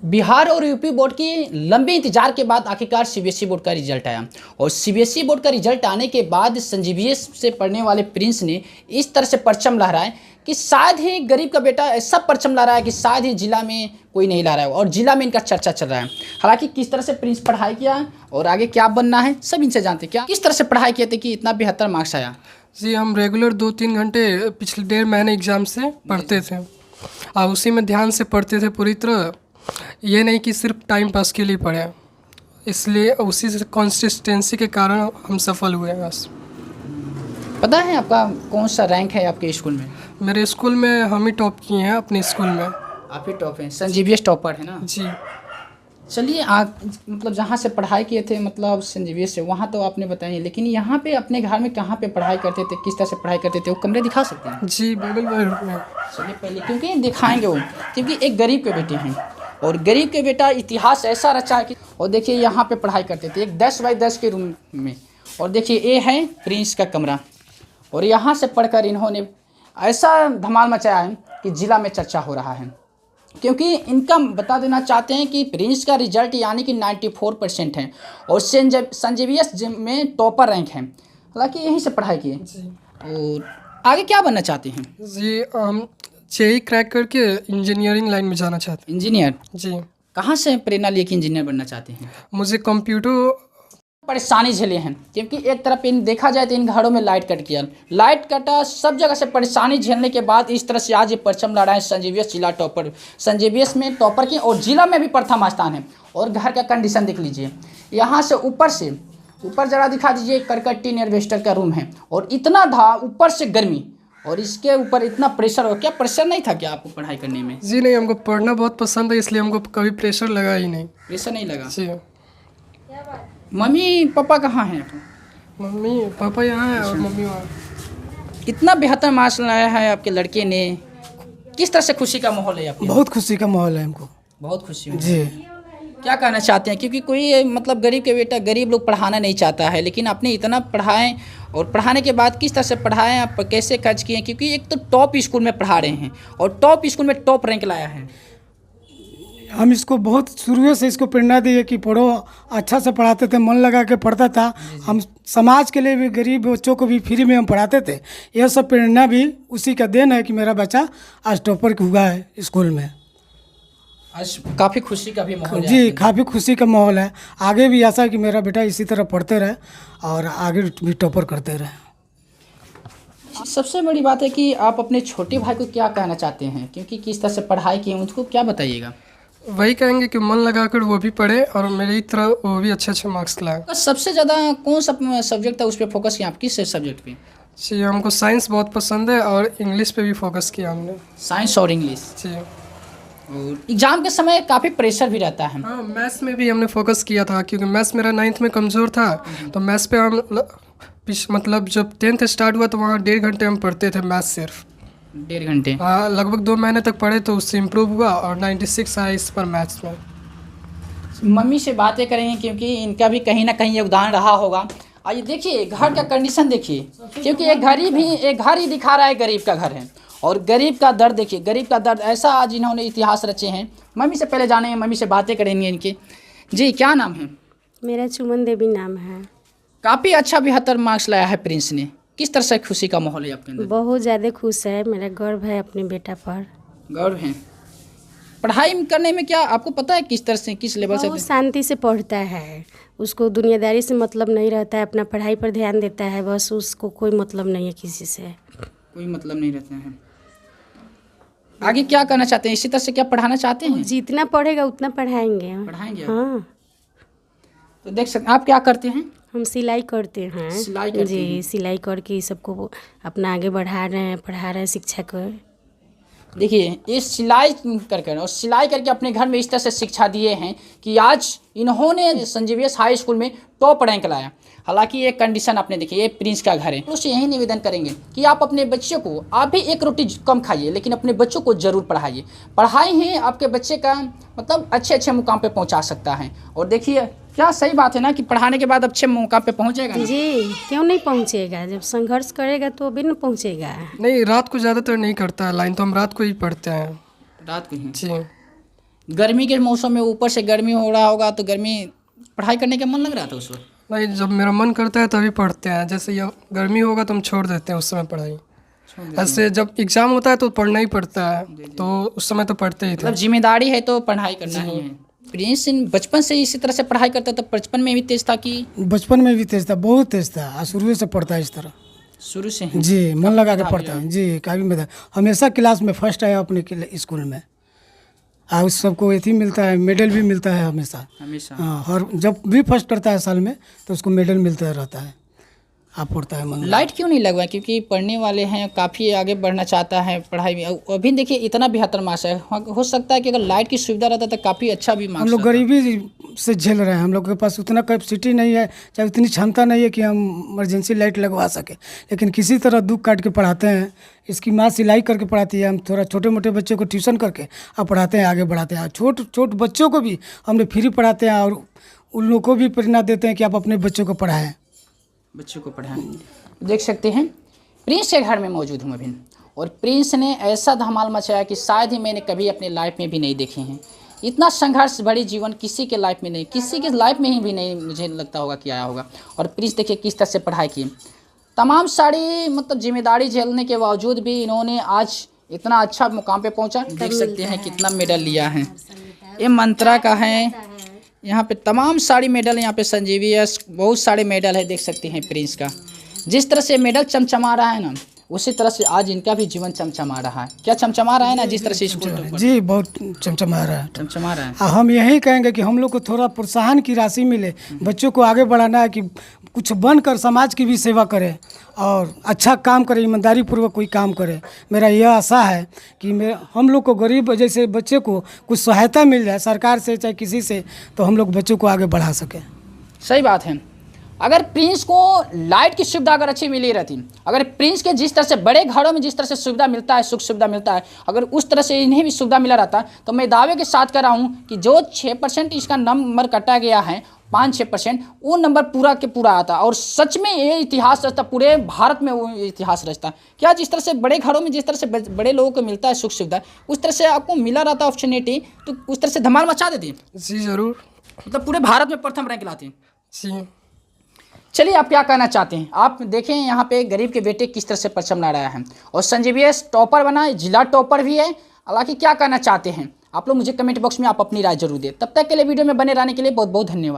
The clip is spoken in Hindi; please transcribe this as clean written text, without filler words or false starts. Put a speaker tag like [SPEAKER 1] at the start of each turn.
[SPEAKER 1] बिहार और यूपी बोर्ड की लंबे इंतजार के बाद आखिरकार सीबीएसई बोर्ड का रिजल्ट आया और सीबीएसई बोर्ड का रिजल्ट आने के बाद संजीवीएस से पढ़ने वाले प्रिंस ने इस तरह से परचम लहराए कि शायद ही गरीब का बेटा ऐसा परचम लहराया कि शायद ही जिला में कोई नहीं लहराया और जिला में इनका चर्चा चल रहा है। हालांकि किस तरह से प्रिंस पढ़ाई किया और आगे क्या बनना है सब इनसे जानते क्या किस तरह से पढ़ाई किए थे कि इतना 72 मार्क्स आया।
[SPEAKER 2] जी हम रेगुलर 2-3 घंटे पिछले 1.5 महीने एग्ज़ाम से पढ़ते थे और उसी में ध्यान से पढ़ते थे पूरी तरह। ये नहीं कि सिर्फ टाइम पास के लिए पढ़े, इसलिए उसी से कंसिस्टेंसी के कारण हम सफल हुए। बस
[SPEAKER 1] पता है आपका कौन सा रैंक है आपके स्कूल में?
[SPEAKER 2] मेरे स्कूल में हम ही टॉप किए हैं अपने स्कूल में।
[SPEAKER 1] आप ही टॉप हैं, संजीवीएस टॉपर है ना?
[SPEAKER 2] जी।
[SPEAKER 1] चलिए आप मतलब जहाँ से पढ़ाई किए थे मतलब संजीवीएस से, वहाँ तो आपने बताया, लेकिन यहाँ पे अपने घर में कहाँ पे पढ़ाई करते थे, किस तरह से पढ़ाई करते थे, वो कमरे दिखा सकते हैं?
[SPEAKER 2] जी बगल में।
[SPEAKER 1] चलिए पहले क्योंकि दिखाएंगे वो, क्योंकि एक गरीब के बेटे हैं और गरीब के बेटा इतिहास ऐसा रचा है कि, और देखिए यहाँ पे पढ़ाई करते थे एक 10 बाई 10 के रूम में। और देखिए ये है प्रिंस का कमरा और यहाँ से पढ़कर इन्होंने ऐसा धमाल मचाया है कि ज़िला में चर्चा हो रहा है। क्योंकि इनका बता देना चाहते हैं कि प्रिंस का रिजल्ट यानी कि 94% है और संजीवीएस में टॉपर रैंक है। हालांकि यहीं से पढ़ाई किए और आगे क्या बनना चाहते हैं?
[SPEAKER 2] जी हम जेईई क्रैक करके इंजीनियरिंग लाइन में जाना चाहते हैं।
[SPEAKER 1] इंजीनियर?
[SPEAKER 2] जी।
[SPEAKER 1] कहाँ से प्रेरणा लिए कि इंजीनियर बनना चाहते हैं?
[SPEAKER 2] मुझे कंप्यूटर
[SPEAKER 1] परेशानी झेले हैं क्योंकि एक तरफ इन देखा जाए तो इन घरों में लाइट कट गया, लाइट कटा, सब जगह से परेशानी झेलने के बाद इस तरह से आज ये परचम लड़ा है संजीवीएस जिला टॉपर। संजीवीएस में टॉपर की और जिला में भी प्रथम स्थान है। और घर का कंडीशन देख लीजिए, यहाँ से ऊपर जरा दिखा दीजिए, करकट टीन एल्वेस्टर का रूम है और इतना था ऊपर से गर्मी और इसके ऊपर इतना प्रेशर हो। क्या प्रेशर नहीं था क्या आपको पढ़ाई करने में?
[SPEAKER 2] जी नहीं, हमको पढ़ना बहुत पसंद है इसलिए हमको कभी प्रेशर लगा ही नहीं।
[SPEAKER 1] प्रेशर नहीं लगा?
[SPEAKER 2] जी।
[SPEAKER 1] मम्मी पापा कहाँ हैं?
[SPEAKER 2] मम्मी पापा यहाँ हैं और मम्मी वहाँ।
[SPEAKER 1] इतना बेहतर मार्क्स लाया है आपके लड़के ने, किस तरह से खुशी का माहौल है आपके?
[SPEAKER 3] बहुत खुशी का माहौल है हमको।
[SPEAKER 1] बहुत खुशी है
[SPEAKER 3] जी।
[SPEAKER 1] क्या कहना चाहते हैं? क्योंकि कोई मतलब गरीब के बेटा, गरीब लोग पढ़ाना नहीं चाहता है, लेकिन आपने इतना पढ़ाएं और पढ़ाने के बाद किस तरह से पढ़ाएं, आप कैसे खर्च किए? क्योंकि एक तो टॉप स्कूल में पढ़ा रहे हैं और टॉप स्कूल में टॉप रैंक लाया है।
[SPEAKER 3] हम इसको बहुत शुरू से इसको प्रेरणा दी है कि पढ़ो, अच्छा से पढ़ाते थे, मन लगा के पढ़ता था। हम समाज के लिए भी, गरीब बच्चों को भी फ्री में हम पढ़ाते थे। यह सब प्रेरणा भी उसी का देन है कि मेरा बच्चा आज टॉपर हुआ है स्कूल में।
[SPEAKER 1] आज काफ़ी खुशी का भी माहौल है।
[SPEAKER 3] जी काफ़ी खुशी का माहौल है। आगे भी ऐसा है कि मेरा बेटा इसी तरह पढ़ते रहे और आगे भी टॉपर करते रहे।
[SPEAKER 1] सबसे बड़ी बात है कि आप अपने छोटे भाई को क्या कहना चाहते हैं, क्योंकि किस तरह से पढ़ाई की उनको क्या बताइएगा?
[SPEAKER 2] वही कहेंगे कि मन लगाकर वो भी पढ़े और मेरी तरह वो भी अच्छे मार्क्स लाए।
[SPEAKER 1] सबसे ज़्यादा कौन सा सब्जेक्ट था उस पर फोकस किया आप? किस सब्जेक्ट पे?
[SPEAKER 2] जी हमको साइंस बहुत पसंद है और इंग्लिश पे भी फोकस किया हमने।
[SPEAKER 1] साइंस और इंग्लिश।
[SPEAKER 2] जी।
[SPEAKER 1] और एग्ज़ाम के समय काफ़ी प्रेशर भी रहता है।
[SPEAKER 2] हाँ मैथ्स में भी हमने फोकस किया था क्योंकि मैथ्स मेरा 9th में कमज़ोर था, तो मैथ्स पे हम मतलब जब 10th स्टार्ट हुआ तो वहाँ 1.5 घंटे हम पढ़ते थे मैथ्स सिर्फ।
[SPEAKER 1] 1.5 घंटे?
[SPEAKER 2] हाँ लगभग 2 महीने तक पढ़े तो उससे इम्प्रूव हुआ और 96 आया इस पर मैथ्स में।
[SPEAKER 1] मम्मी से बातें करेंगे क्योंकि इनका भी कहीं ना कहीं योगदान रहा होगा। आइए देखिए घर का कंडीशन देखिए, क्योंकि एक घर ही दिखा रहा है, गरीब का घर है और गरीब का दर्द देखिए, गरीब का दर्द ऐसा आज इन्होंने इतिहास रचे हैं। मम्मी से पहले जानेंगे, मम्मी से बातें करेंगे इनके। जी क्या नाम है?
[SPEAKER 4] मेरा चुमन देवी नाम है।
[SPEAKER 1] काफ़ी अच्छा 72 मार्क्स लाया है प्रिंस ने, किस तरह से खुशी का माहौल है आपके अंदर?
[SPEAKER 4] बहुत ज़्यादा खुश है, मेरा गर्व है अपने बेटा पर।
[SPEAKER 1] गर्व है? पढ़ाई करने में क्या आपको पता है किस तरह से, किस लेवल से?
[SPEAKER 4] बहुत शांति से पढ़ता है, उसको दुनियादारी से मतलब नहीं रहता है, अपना पढ़ाई पर ध्यान देता है, बस उसको कोई मतलब नहीं है किसी से।
[SPEAKER 1] कोई मतलब नहीं रहता है। आगे क्या करना चाहते हैं, इसी तरह से क्या पढ़ाना चाहते हैं?
[SPEAKER 4] जितना पढ़ेगा उतना पढ़ाएंगे।
[SPEAKER 1] पढ़ाएंगे आप?
[SPEAKER 4] हाँ।
[SPEAKER 1] तो देख सकते आप क्या करते हैं?
[SPEAKER 4] हम सिलाई करते हैं।
[SPEAKER 1] सिलाई करते
[SPEAKER 4] जी
[SPEAKER 1] हैं?
[SPEAKER 4] सिलाई करके सबको अपना आगे बढ़ा रहे हैं, पढ़ा रहे हैं शिक्षा को।
[SPEAKER 1] देखिए ये सिलाई कर और सिलाई करके अपने घर में इस तरह से शिक्षा दिए हैं कि आज इन्होंने संजीवीएस हाई स्कूल में टॉप रैंक लाया। हालांकि ये कंडीशन आपने देखी, ये प्रिंस का घर है। उससे यही निवेदन करेंगे कि आप अपने बच्चे को, आप भी एक रोटी कम खाइए लेकिन अपने बच्चों को ज़रूर पढ़ाइए। पढ़ाई ही आपके बच्चे का मतलब अच्छे मुकाम पे पहुंचा सकता है। और देखिए क्या सही बात है ना कि पढ़ाने के बाद अच्छे मुकाम पे पहुंचेगा।
[SPEAKER 4] जी क्यों नहीं पहुंचेगा, जब संघर्ष करेगा तो भी ना पहुंचेगा।
[SPEAKER 2] नहीं रात को ज़्यादातर नहीं करता है लाइन, तो हम रात को ही पढ़ते हैं।
[SPEAKER 1] रात को ही?
[SPEAKER 2] जी।
[SPEAKER 1] गर्मी के मौसम में ऊपर से गर्मी हो रहा होगा तो गर्मी पढ़ाई करने का मन लग रहा था उस वक्त?
[SPEAKER 2] नहीं, जब मेरा मन करता है तभी पढ़ते हैं। जैसे ये गर्मी होगा तो हम छोड़ देते हैं उस समय पढ़ाई। ऐसे जब एग्ज़ाम होता है तो पढ़ना ही पड़ता है, तो उस समय तो पढ़ते ही थे।
[SPEAKER 1] मतलब जिम्मेदारी है तो पढ़ाई करना ही है। प्रिंस बचपन से इसी तरह से पढ़ाई करता था? बचपन में भी तेज था कि
[SPEAKER 3] बचपन में भी तेज था, बहुत तेज था, और शुरू से पढ़ता है इस तरह।
[SPEAKER 1] शुरू से ही?
[SPEAKER 3] जी, मन लगा के पढ़ता है जी, काफ़ी मजा। हमेशा क्लास में फर्स्ट आया अपने स्कूल में, और सबको एथी मिलता है, मेडल भी मिलता है हमेशा।
[SPEAKER 1] हमेशा?
[SPEAKER 3] हाँ, हर जब भी फर्स्ट करता है साल में तो उसको मेडल मिलता रहता है। आप पढ़ता है मन।
[SPEAKER 1] लाइट क्यों नहीं लगवाए? क्योंकि पढ़ने वाले हैं, काफ़ी आगे बढ़ना चाहता है पढ़ाई में। अभी देखिए इतना 72 मार्क्स है, हो सकता है कि अगर लाइट की सुविधा रहता तो काफ़ी अच्छा भी
[SPEAKER 3] हम
[SPEAKER 1] मार्क्स
[SPEAKER 3] लोग
[SPEAKER 1] रहता।
[SPEAKER 3] गरीबी से झेल रहे हैं, हम लोग के पास उतना कैपेसिटी नहीं है, चाहे उतनी क्षमता नहीं है कि हम इमरजेंसी लाइट लगवा सके, लेकिन किसी तरह दुख काट के पढ़ाते हैं। इसकी माँ सिलाई करके पढ़ाती है, हम थोड़ा छोटे मोटे बच्चों को ट्यूशन करके अब पढ़ाते हैं, आगे बढ़ाते हैं। छोट बच्चों को भी हमने फ्री पढ़ाते हैं, और उन लोगों को भी प्रेरणा देते हैं कि आप अपने बच्चों को पढ़ाएं।
[SPEAKER 1] बच्चों को पढ़ाएं। देख सकते हैं प्रिंस के घर में मौजूद हूँ अभी, और प्रिंस ने ऐसा धमाल मचाया कि शायद ही मैंने कभी अपने लाइफ में भी नहीं देखे हैं। इतना संघर्ष भरी जीवन किसी के लाइफ में नहीं, किसी के लाइफ में ही भी नहीं मुझे लगता होगा कि आया होगा। और प्रिंस देखिए किस तरह से पढ़ाई की, तमाम सारी मतलब जिम्मेदारी झेलने के बावजूद भी इन्होंने आज इतना अच्छा मुकाम पे पहुंचा। देख सकते हैं कितना मेडल लिया है। ये मंत्रा का है, यहाँ पे तमाम सारी मेडल, यहाँ पे संजीवी यस, बहुत सारे मेडल है। देख सकते हैं प्रिंस का जिस तरह से मेडल चमचमा रहा है ना, उसी तरह से आज इनका भी जीवन चमचमा रहा है। क्या चमचमा रहा है ना, जिस तरह से स्कूल
[SPEAKER 3] जी बहुत चमचमा रहा है।
[SPEAKER 1] चमचमा रहा है।
[SPEAKER 3] हम यही कहेंगे कि हम लोग को थोड़ा प्रोत्साहन की राशि मिले, बच्चों को आगे बढ़ाना है कि कुछ बनकर समाज की भी सेवा करें और अच्छा काम करें, ईमानदारी पूर्वक कोई काम करें। मेरा यह आशा है कि हम लोग को गरीब जैसे बच्चे को कुछ सहायता मिल जाए सरकार से चाहे किसी से, तो हम लोग बच्चों को आगे बढ़ा सकें।
[SPEAKER 1] सही बात है। अगर प्रिंस को लाइट की सुविधा अगर अच्छी मिली रहती, अगर प्रिंस के जिस तरह से बड़े घरों में जिस तरह से सुविधा मिलता है, सुख सुविधा मिलता है, अगर उस तरह से इन्हें भी सुविधा मिला रहता, तो मैं दावे के साथ कर रहा हूँ कि जो 6% इसका नंबर कटा गया है, 5-6%, वो नंबर पूरा के पूरा आता और सच में ये इतिहास रचता, पूरे भारत में वो इतिहास रचता। क्या जिस तरह से बड़े घरों में जिस तरह से बड़े लोगों को मिलता है सुख सुविधा, उस तरह से आपको मिला रहता अपॉर्चुनिटी, तो उस तरह से धमाल मचा देती।
[SPEAKER 2] जी ज़रूर,
[SPEAKER 1] मतलब पूरे भारत में प्रथम रैंक लाती।
[SPEAKER 2] जी।
[SPEAKER 1] चलिए आप क्या कहना चाहते हैं? आप देखें यहाँ पे गरीब के बेटे किस तरह से परचम लहरा रहा है, और संजीवी टॉपर बना है, जिला टॉपर भी है। हालांकि क्या कहना चाहते हैं आप लोग मुझे कमेंट बॉक्स में आप अपनी राय जरूर दें। तब तक के लिए वीडियो में बने रहने के लिए बहुत बहुत धन्यवाद।